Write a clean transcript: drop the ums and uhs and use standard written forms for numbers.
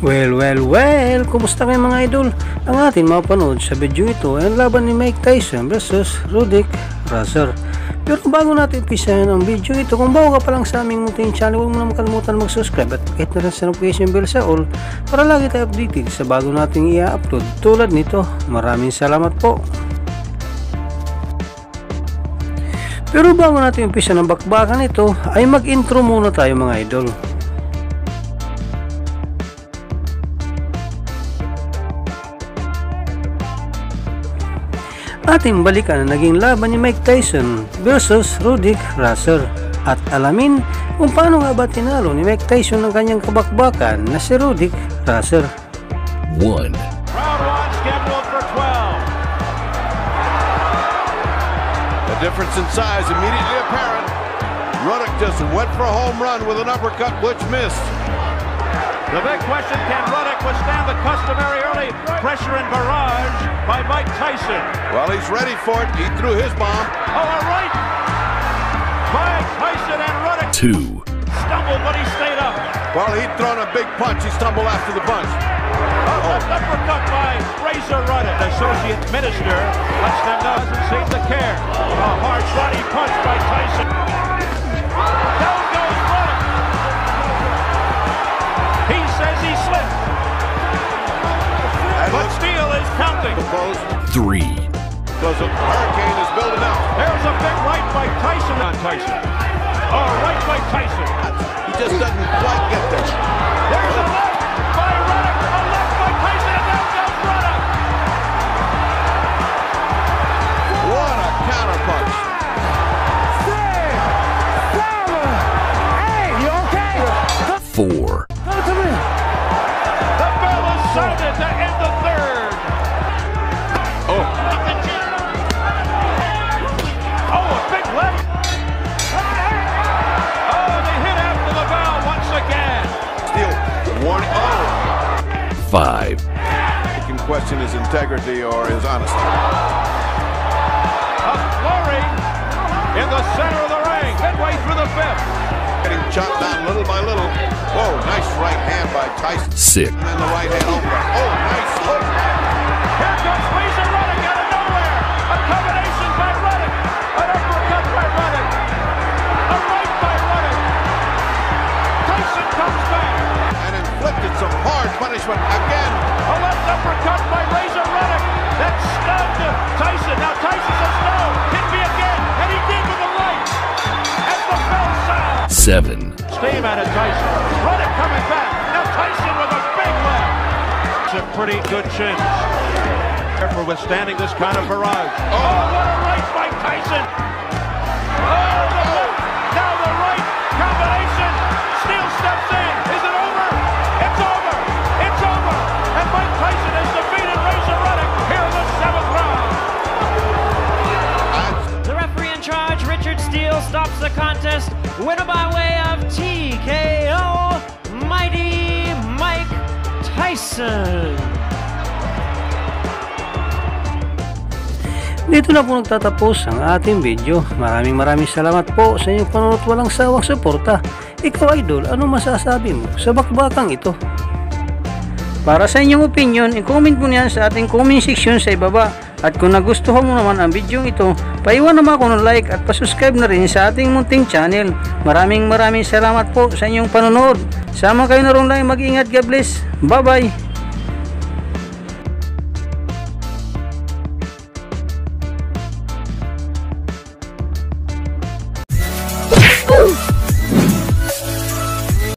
Well, kumusta kayo mga idol? Ang ating mapanood sa video ito ay ang laban ni Mike Tyson versus Rodick Razor. Pero bago natin umpisahan ang video ito, kung bago ka pa lang sa aming munting channel, huwag mo na makalimutan mag-subscribe at hit na rin sa notification bell sa all para lagi tayo updated sa bago nating i-upload tulad nito. Maraming salamat po. Pero bago natin umpisa ng bakbakan ito, ay mag-intro muna tayo mga idol. Ating balikan ang naging laban ni Mike Tyson versus Rodick Razor at alamin kung paano nga ba tinalo ni Mike Tyson ng kanyang kabakbakan na si Rodick Razor. 1. Round 1 scheduled for 12. The difference in size immediately apparent. Rodick just went for a home run with an uppercut which missed. The big question, can Rodick withstand the customary early pressure and barrage by Mike Tyson? Well, he's ready for it. He threw his bomb. Oh, all right. Mike Tyson and Rodick 2. stumbled, but he stayed up. Well, he'd thrown a big punch. He stumbled after the punch. Left uppercut by Razor Rodick. The associate minister lets them know doesn't seem to care. A hard body punch by Tyson. Down goes Rodick. He says he slipped. But Steele is counting. 3. Because a hurricane is building up. There's a big right by Tyson on Tyson. Right by Tyson. He just doesn't quite get there. There's a left by Rodick. A left by Tyson. And down goes Rodick. What a counterpunch. 4. The bell is sounded to end the third. Oh, a big left. Oh, they hit after the bell once again. Steele, warning. 5. You can question his integrity or his honesty. A flurry in the center of the ring, midway through the fifth. Getting chopped down little by little. Whoa, nice right hand by Tyson. 6. And then the right hand over. Oh, nice hook. Here comes Razor Rodick out of nowhere. A combination by Rodick. An uppercut by Rodick. A right by Rodick. Tyson comes back. And inflicted some hard punishment again. A left uppercut by Razor Rodick. That stunned Tyson. Now Tyson says no. Hit me again. And he did with the right. As the bell sounds. 7. Steam out of Tyson. Rodick coming back. Now Tyson with a big left. Some pretty good chins. For withstanding this kind of barrage. Oh, what a right by Tyson. Oh, the left. Now the right combination. Steele steps in. Is it over? It's over. It's over. And Mike Tyson has defeated Razor Rodick here in the 7th round. The referee in charge, Richard Steele, stops the contest. Winner by way of TKO, Mighty Mike Tyson. Dito na po nagtatapos ang ating video. Maraming salamat po sa inyong panonood, walang sawang suporta. Ikaw idol, ano masasabi mo sa bakbakang ito? Para sa inyong opinion, i-comment mo niyan sa ating comment section sa ibaba. At kung nagustuhan mo naman ang video ito, paiwan naman ako ng like at pasubscribe na rin sa ating munting channel. Maraming salamat po sa inyong panonood. Sama kayo na rin lang, mag-ingat, God bless. Bye bye.